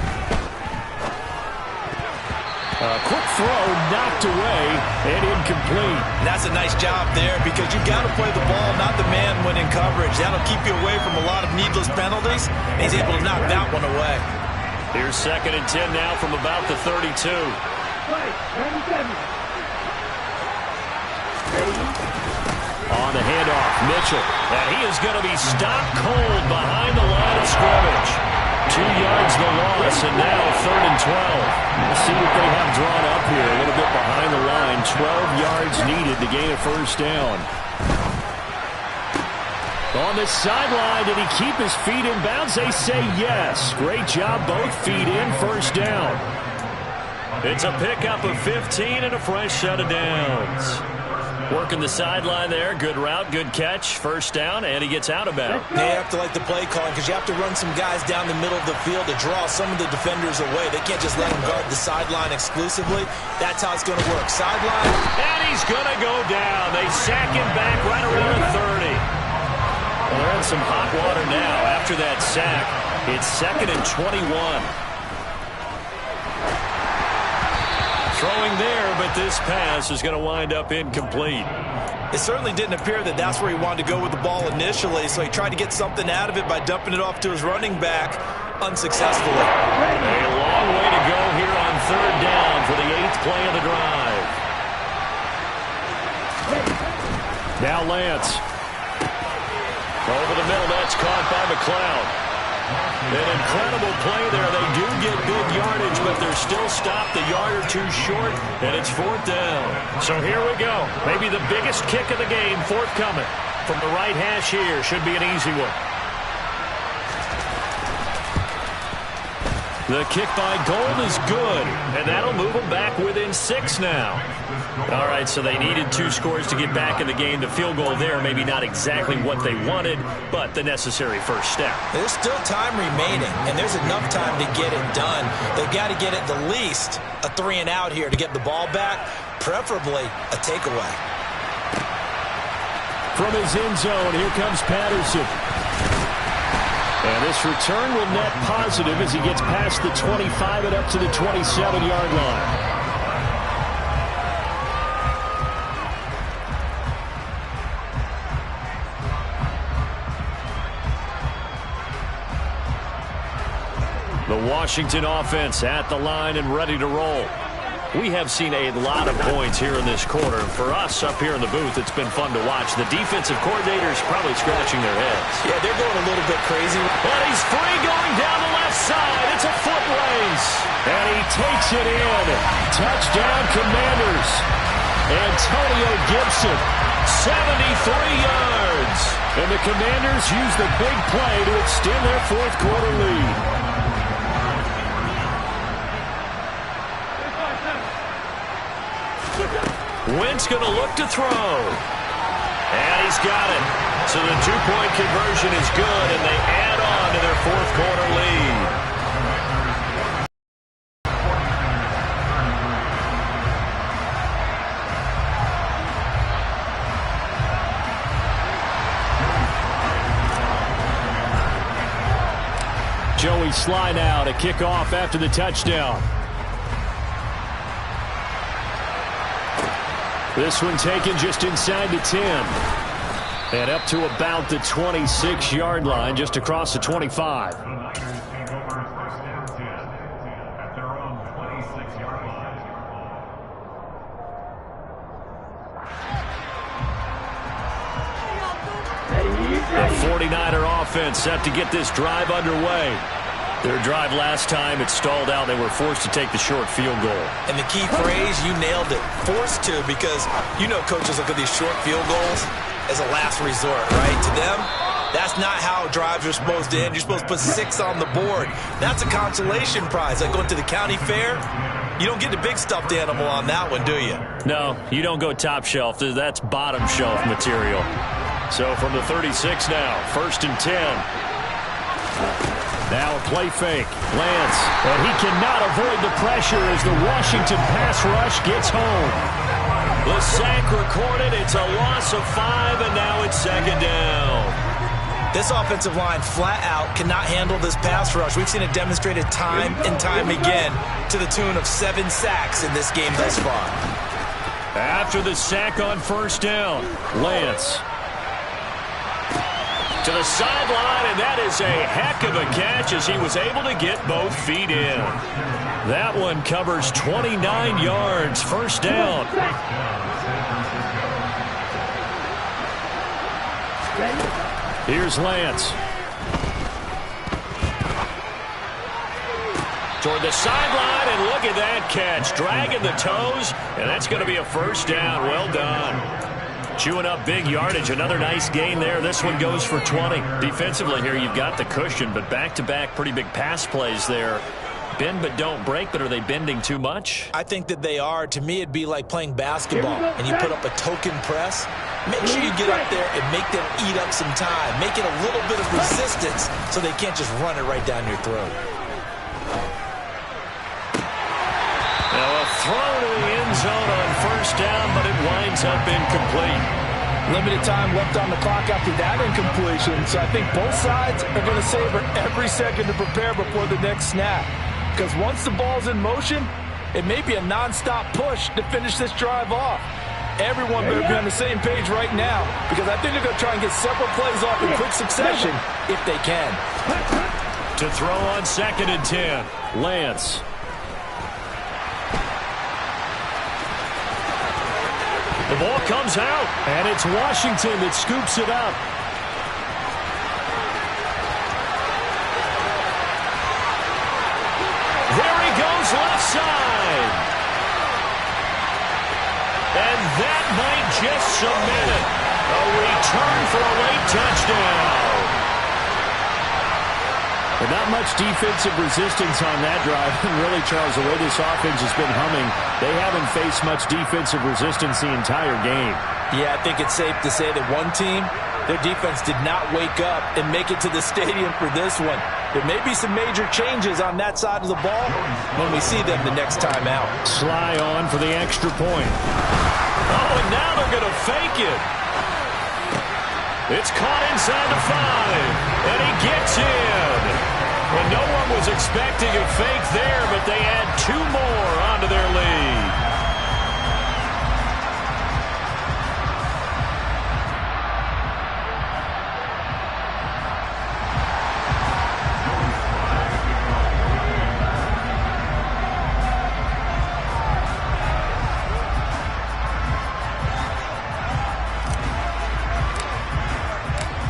A quick throw knocked away and incomplete. And that's a nice job there because you've got to play the ball, not the man when in coverage. That'll keep you away from a lot of needless penalties. And he's able to knock that one away. Here's 2nd and 10 now from about the 32. On the handoff, Mitchell. And he is going to be stopped cold behind the line of scrimmage. 2 yards the loss, and now 3rd and 12. Let's see what they have drawn up here. A little bit behind the line. 12 yards needed to gain a first down. On the sideline, did he keep his feet in bounds? They say yes. Great job, both feet in, first down. It's a pickup of 15 and a fresh set of downs. Working the sideline there. Good route, good catch. First down, and he gets out of bounds. They have to like the play calling because you have to run some guys down the middle of the field to draw some of the defenders away. They can't just let them guard the sideline exclusively. That's how it's going to work. Sideline. And he's going to go down. They sack him back right around the 30. Well, they're in some hot water now after that sack. It's 2nd and 21. Throwing there, but this pass is going to wind up incomplete. It certainly didn't appear that that's where he wanted to go with the ball initially, so he tried to get something out of it by dumping it off to his running back unsuccessfully. A long way to go here on 3rd down for the 8th play of the drive. Now Lance. Over the middle, that's caught by McLeod. An incredible play there. They do get big yardage, but they're still stopped a yard or two short, and it's 4th down. So here we go. Maybe the biggest kick of the game forthcoming. From the right hash here. Should be an easy one. The kick by Gold is good, and that'll move them back within 6 now. All right, so they needed 2 scores to get back in the game. The field goal there, maybe not exactly what they wanted, but the necessary first step. There's still time remaining, and there's enough time to get it done. They've got to get at the least a 3 and out here to get the ball back, preferably a takeaway. From his end zone, here comes Patterson. And this return will net positive as he gets past the 25 and up to the 27-yard line. The Washington offense at the line and ready to roll. We have seen a lot of points here in this quarter. For us up here in the booth, it's been fun to watch. The defensive coordinators probably scratching their heads. Yeah, they're going a little bit crazy. And he's free going down the left side. It's a foot race. And he takes it in. Touchdown, Commanders. Antonio Gibson. 73 yards. And the Commanders use the big play to extend their fourth quarter lead. Wentz going to look to throw. And he's got it. So the 2-point conversion is good, and they add on to their fourth quarter lead. Joey Sly now to kick off after the touchdown. This one taken just inside the 10. And up to about the 26-yard line, just across the 25. The 49er offense set to get this drive underway. Their drive last time, it stalled out. They were forced to take the short field goal. And the key phrase, you nailed it. Forced to, because you know coaches look at these short field goals as a last resort, right? To them, that's not how drives are supposed to end. You're supposed to put 6 on the board. That's a consolation prize. Like going to the county fair, you don't get the big stuffed animal on that one, do you? No, you don't go top shelf. That's bottom shelf material. So from the 36 now, 1st and 10. Now a play fake. Lance, but he cannot avoid the pressure as the Washington pass rush gets home. The sack recorded. It's a loss of 5, and now it's 2nd down. This offensive line flat out cannot handle this pass rush. We've seen it demonstrated time and time again to the tune of 7 sacks in this game thus far. After the sack on first down, Lance to the sideline, and that is a heck of a catch as he was able to get both feet in. That one covers 29 yards, first down. Here's Lance. Toward the sideline, and look at that catch. Dragging the toes, and that's going to be a first down. Well done. Chewing up big yardage. Another nice gain there. This one goes for 20. Defensively here, you've got the cushion, but back-to-back pretty big pass plays there. Bend but don't break, but are they bending too much? I think that they are. To me, it'd be like playing basketball, and you put up a token press. Make sure you get up there and make them eat up some time. Make it a little bit of resistance so they can't just run it right down your throat. Now a throw to the end zone on first down, but it winds up incomplete. Limited time left on the clock after that incompletion, so I think both sides are going to savor every second to prepare before the next snap. Because once the ball's in motion, it may be a non-stop push to finish this drive off. Everyone better be on the same page right now, because I think they're going to try and get several plays off in quick succession if they can. To throw on 2nd and 10, Lance. The ball comes out, and it's Washington that scoops it up. There he goes, left side. And that might just cement it. A return for a late touchdown. But not much defensive resistance on that drive. And really, Charles, the way this offense has been humming, they haven't faced much defensive resistance the entire game. Yeah, I think it's safe to say that one team, their defense did not wake up and make it to the stadium for this one. There may be some major changes on that side of the ball when we see them the next time out. Sly on for the extra point. Oh, and now they're going to fake it. It's caught inside the 5, and he gets in. And no one was expecting a fake there, but they add 2 more onto their lead.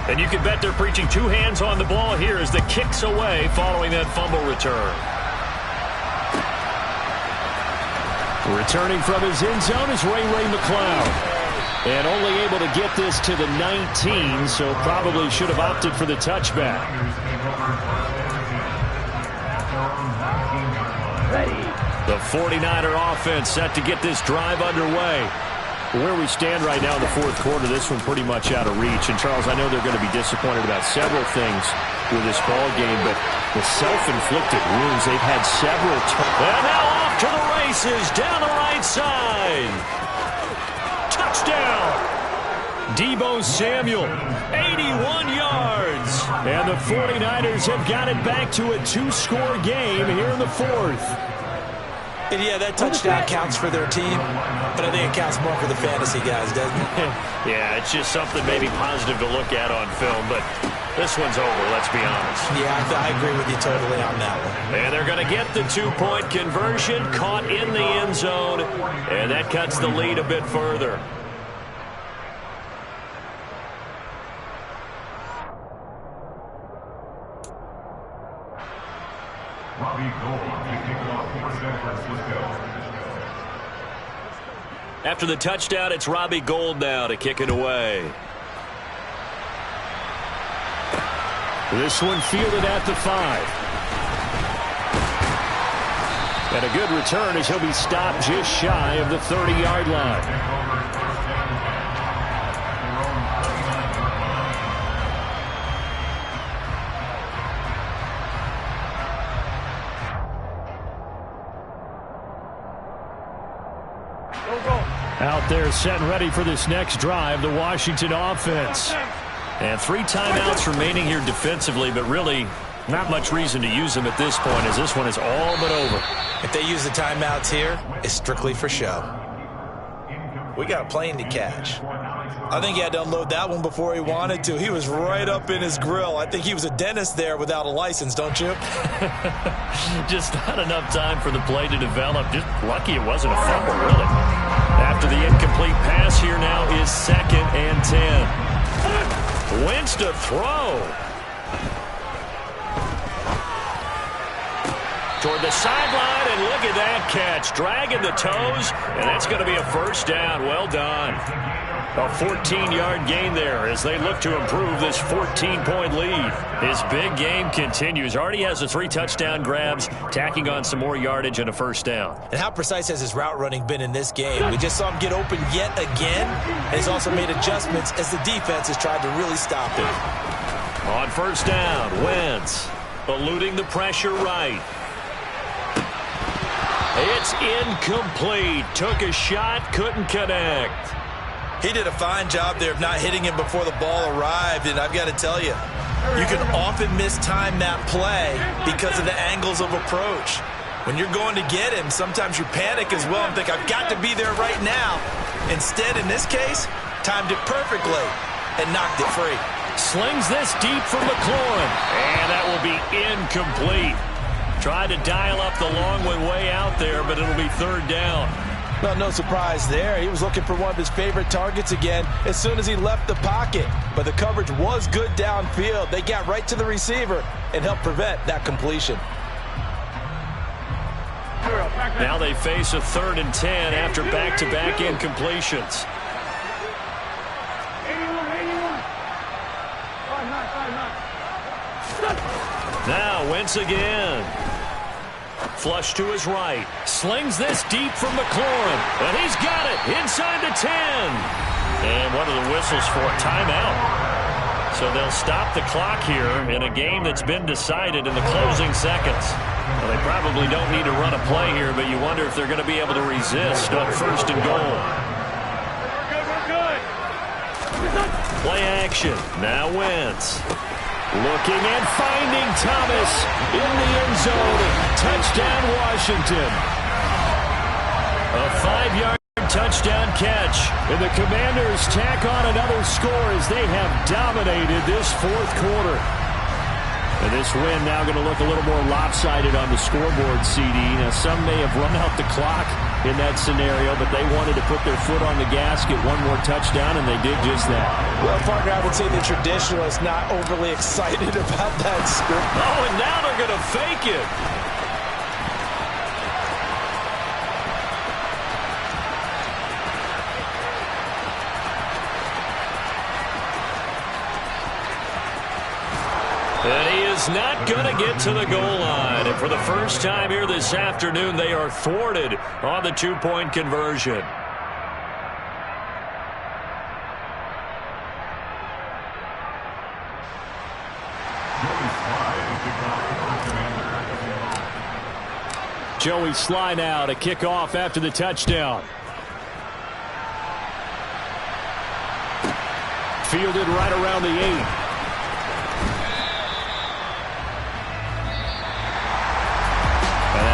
And you can bet they're preaching 2 hands on the ball here as the kick's away following that fumble return. Returning from his end zone is Ray McCloud. And only able to get this to the 19, so probably should have opted for the touchback. The 49er offense set to get this drive underway. Where we stand right now in the 4th quarter, this one pretty much out of reach. And, Charles, I know they're going to be disappointed about several things with this ball game, but the self-inflicted wounds, they've had several. And now off to the races down the right side. Touchdown. Deebo Samuel, 81 yards. And the 49ers have got it back to a 2-score game here in the 4th. And yeah, that touchdown counts for their team, but I think it counts more for the fantasy guys, doesn't it? Yeah, it's just something maybe positive to look at on film, but this one's over, let's be honest. Yeah, I agree with you totally on that one. And they're going to get the 2-point conversion, caught in the end zone, and that cuts the lead a bit further. After the touchdown, it's Robbie Gould now to kick it away. This one fielded at the 5. And a good return as he'll be stopped just shy of the 30-yard line. Out there set and ready for this next drive, the Washington offense. And 3 timeouts remaining here defensively, but really not much reason to use them at this point, as this one is all but over. If they use the timeouts here, it's strictly for show. We got a plane to catch. I think he had to unload that one before he wanted to. He was right up in his grill. I think he was a dentist there without a license, don't you? Just not enough time for the play to develop. Just lucky it wasn't a fumble, really. After the incomplete pass, here now is 2nd and 10. Wentz to throw. Toward the sideline, and look at that catch. Dragging the toes, and that's going to be a first down. Well done. A 14-yard gain there as they look to improve this 14-point lead. His big game continues. Already has the 3 touchdown grabs, tacking on some more yardage and a first down. And how precise has his route running been in this game? We just saw him get open yet again, and he's also made adjustments as the defense has tried to really stop him. On first down, Wentz eluding the pressure right. It's incomplete. Took a shot, couldn't connect. He did a fine job there of not hitting him before the ball arrived, and I've got to tell you, you can often mistime that play because of the angles of approach. When you're going to get him, sometimes you panic as well and think, I've got to be there right now. Instead, in this case, timed it perfectly and knocked it free. Slings this deep for McLaurin, and that will be incomplete. Tried to dial up the long one way out there, but it'll be 3rd down. Well, no surprise there. He was looking for one of his favorite targets again as soon as he left the pocket. But the coverage was good downfield. They got right to the receiver and helped prevent that completion. Now they face a 3rd and 10 after back-to-back incompletions. Now Wentz again. Flush to his right. Slings this deep from McLaurin. And he's got it inside the 10. And one of the whistles for a timeout. So they'll stop the clock here in a game that's been decided in the closing seconds. Well, they probably don't need to run a play here, but you wonder if they're going to be able to resist on 1st and goal. Play action. Now Wentz. Looking and finding Thomas in the end zone. Touchdown, Washington. A 5-yard touchdown catch. And the Commanders tack on another score as they have dominated this 4th quarter. And this win now going to look a little more lopsided on the scoreboard, CD. Now, some may have run out the clock in that scenario, but they wanted to put their foot on the gas, get one more touchdown, and they did just that. Well, partner, I would say the traditionalists not overly excited about that score. Oh, and now they're going to fake it. And he is not going to get to the goal line. And for the first time here this afternoon, they are thwarted on the 2-point conversion. Joey Sly now to kick off after the touchdown. Fielded right around the 8.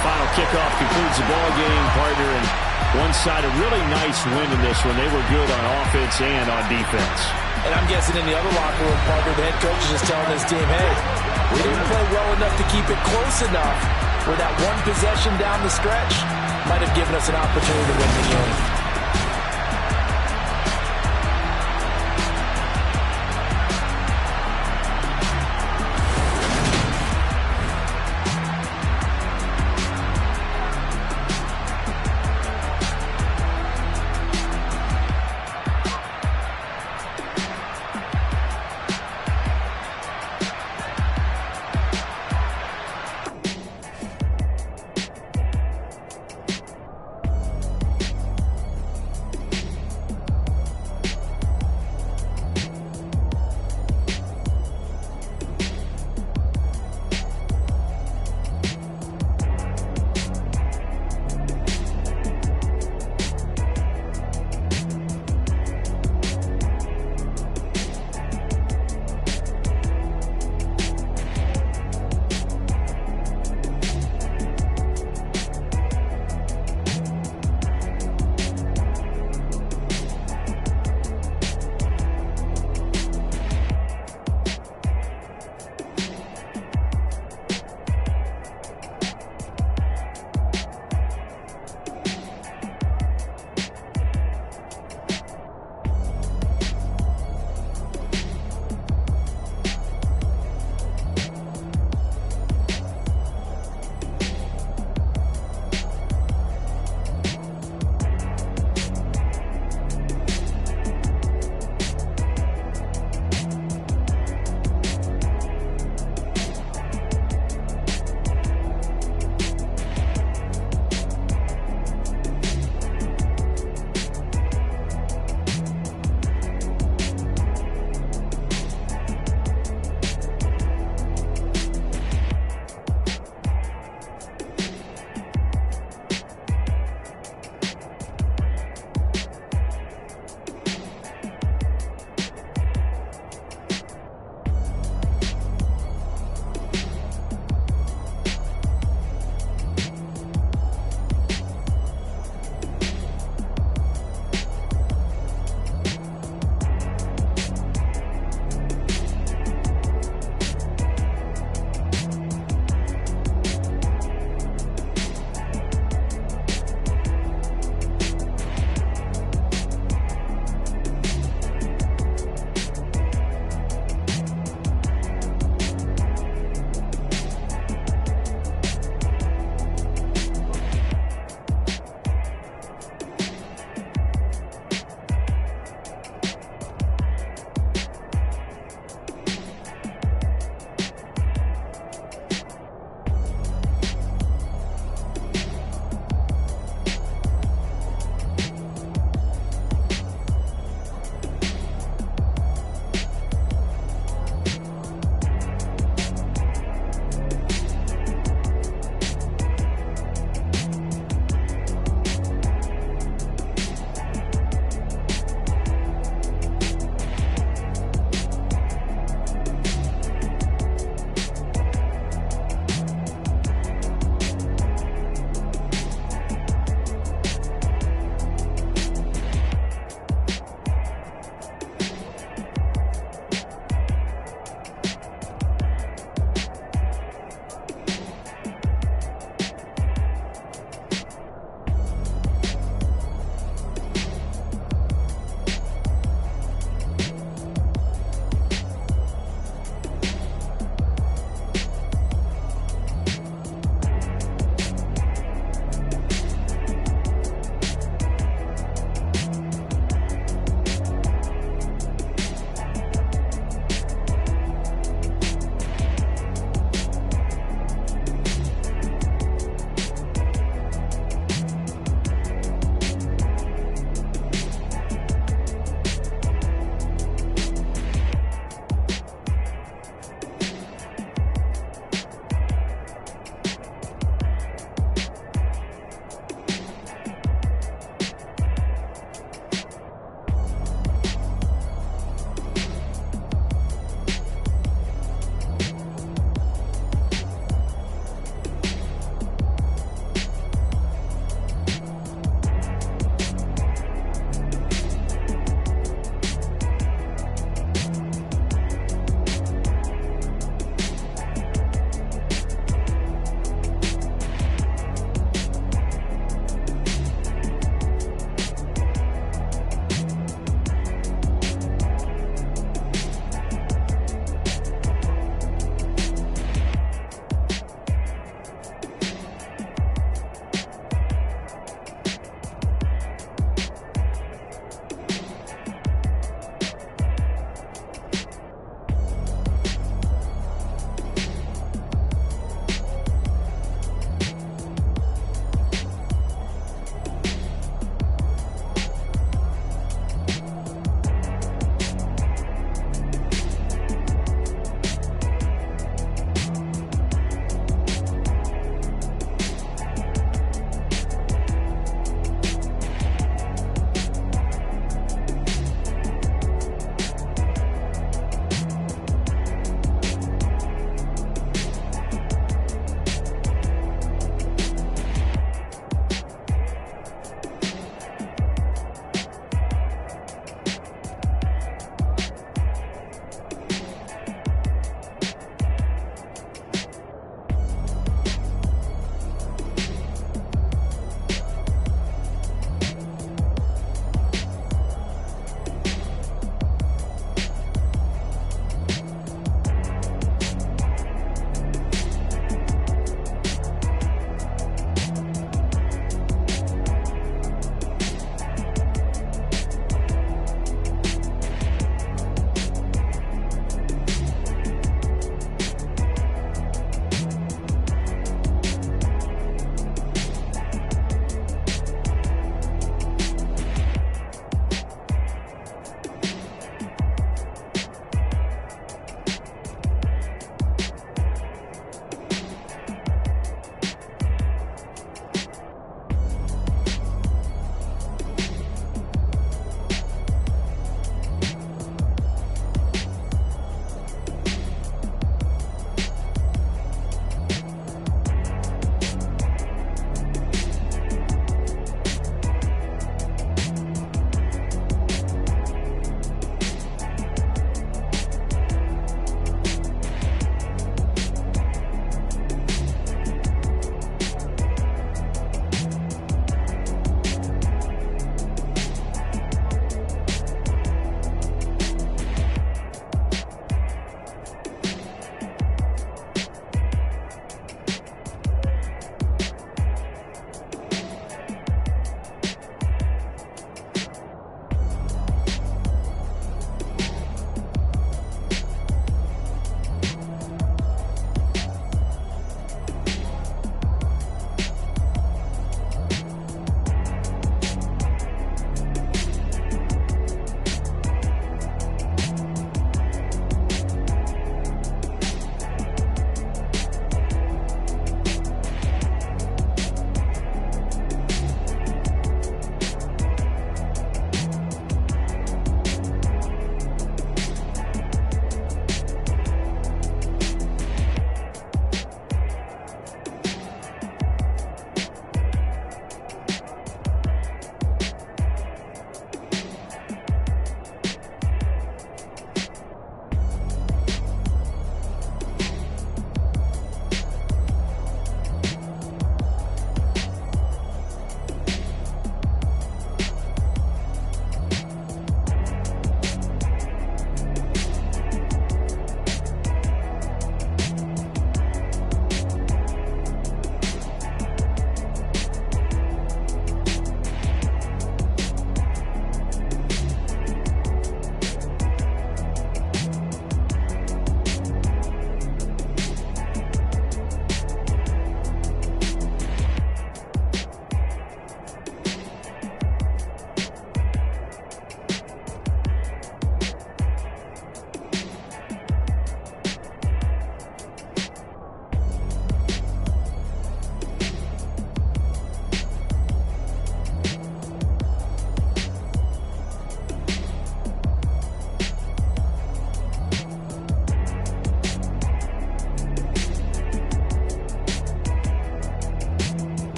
Final kickoff concludes the ball game, partner, and one side a really nice win in this one. They were good on offense and on defense. And I'm guessing in the other locker room, partner, the head coach is just telling this team, hey, we didn't play well enough to keep it close enough where that one possession down the stretch might have given us an opportunity to win the game.